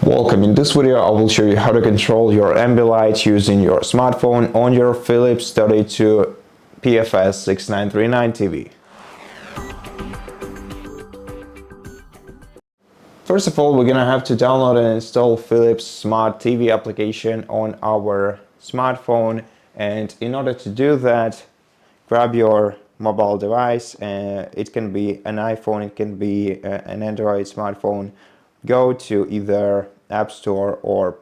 Welcome. In this video I will show you how to control your Ambilight using your smartphone on your Philips 32PFS6939 TV. First of all, we're gonna have to download and install Philips Smart TV application on our smartphone, and in order to do that, grab your mobile device. It can be an iPhone, it can be an Android smartphone. Go to either App Store or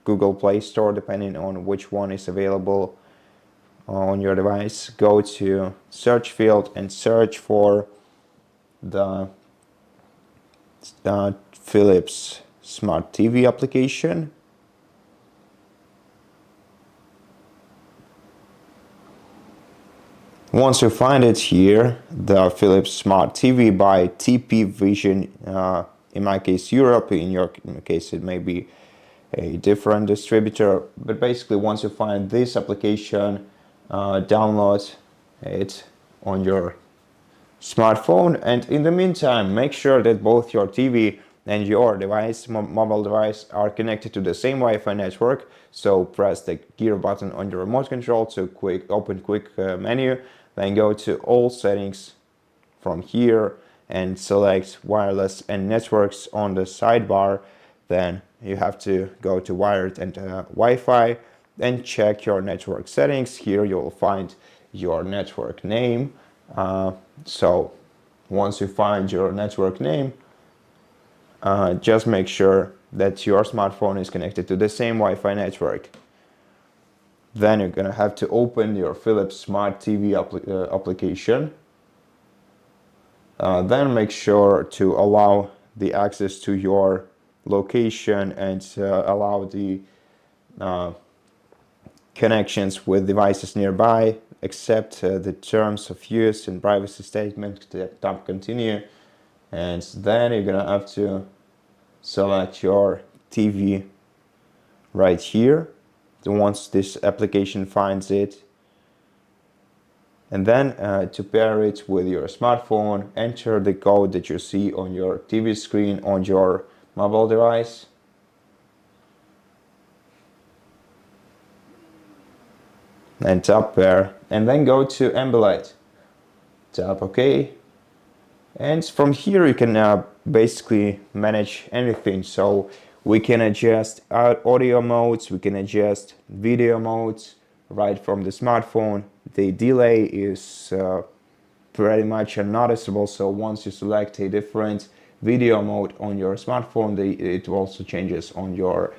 Google Play Store, depending on which one is available on your device. Go to search field and search for the Philips Smart TV application. Once you find it here, the Philips Smart TV by TP Vision, in my case Europe, in your case it may be a different distributor, but basically once you find this application, download it on your smartphone, and in the meantime make sure that both your TV and your device, mobile device, are connected to the same Wi-Fi network. So press the gear button on your remote control to open quick menu, then go to all settings from here and select wireless and networks on the sidebar. Then you have to go to wired and Wi-Fi and check your network settings. Here you will find your network name. So once you find your network name, just make sure that your smartphone is connected to the same Wi-Fi network. Then you're gonna have to open your Philips Smart TV application. Then make sure to allow the access to your location and allow the connections with devices nearby. Accept the terms of use and privacy statement, tap continue, and then you're gonna have to select your TV right here. So once this application finds it, and then to pair it with your smartphone, enter the code that you see on your TV screen on your mobile device. And tap pair, and then go to Ambilight. Tap OK. And from here you can basically manage anything. So we can adjust audio modes, we can adjust video modes right from the smartphone. The delay is pretty much unnoticeable, so once you select a different video mode on your smartphone, it also changes on your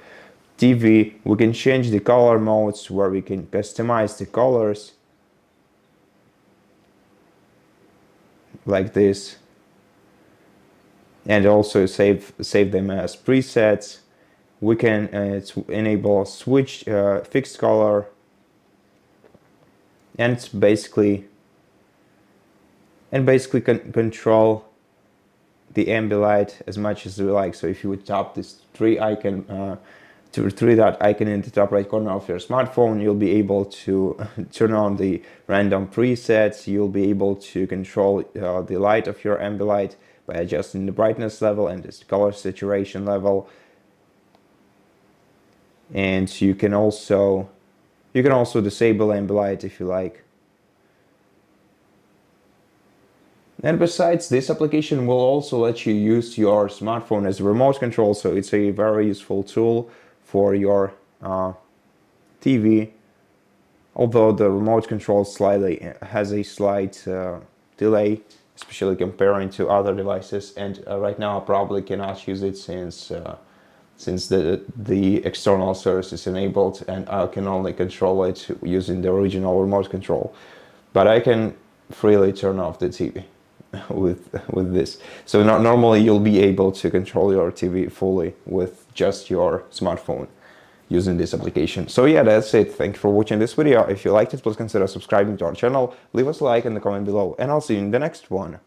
TV. We can change the color modes, where we can customize the colors like this, and also save them as presets. We can enable switch fixed color, and basically control the Ambilight as much as we like. So if you would tap this three dot icon in the top right corner of your smartphone, you'll be able to turn on the random presets. You'll be able to control the light of your Ambilight by adjusting the brightness level and the color saturation level. And you can also disable Ambilight if you like. And besides, this application will also let you use your smartphone as a remote control, so it's a very useful tool for your TV. Although the remote control has a slight delay, especially comparing to other devices, and right now I probably cannot use it since the external source is enabled, and I can only control it using the original remote control. But I can freely turn off the TV with this. So normally you'll be able to control your TV fully with just your smartphone using this application. So yeah, that's it. Thank you for watching this video. If you liked it, please consider subscribing to our channel, leave us a like in the comment below, and I'll see you in the next one.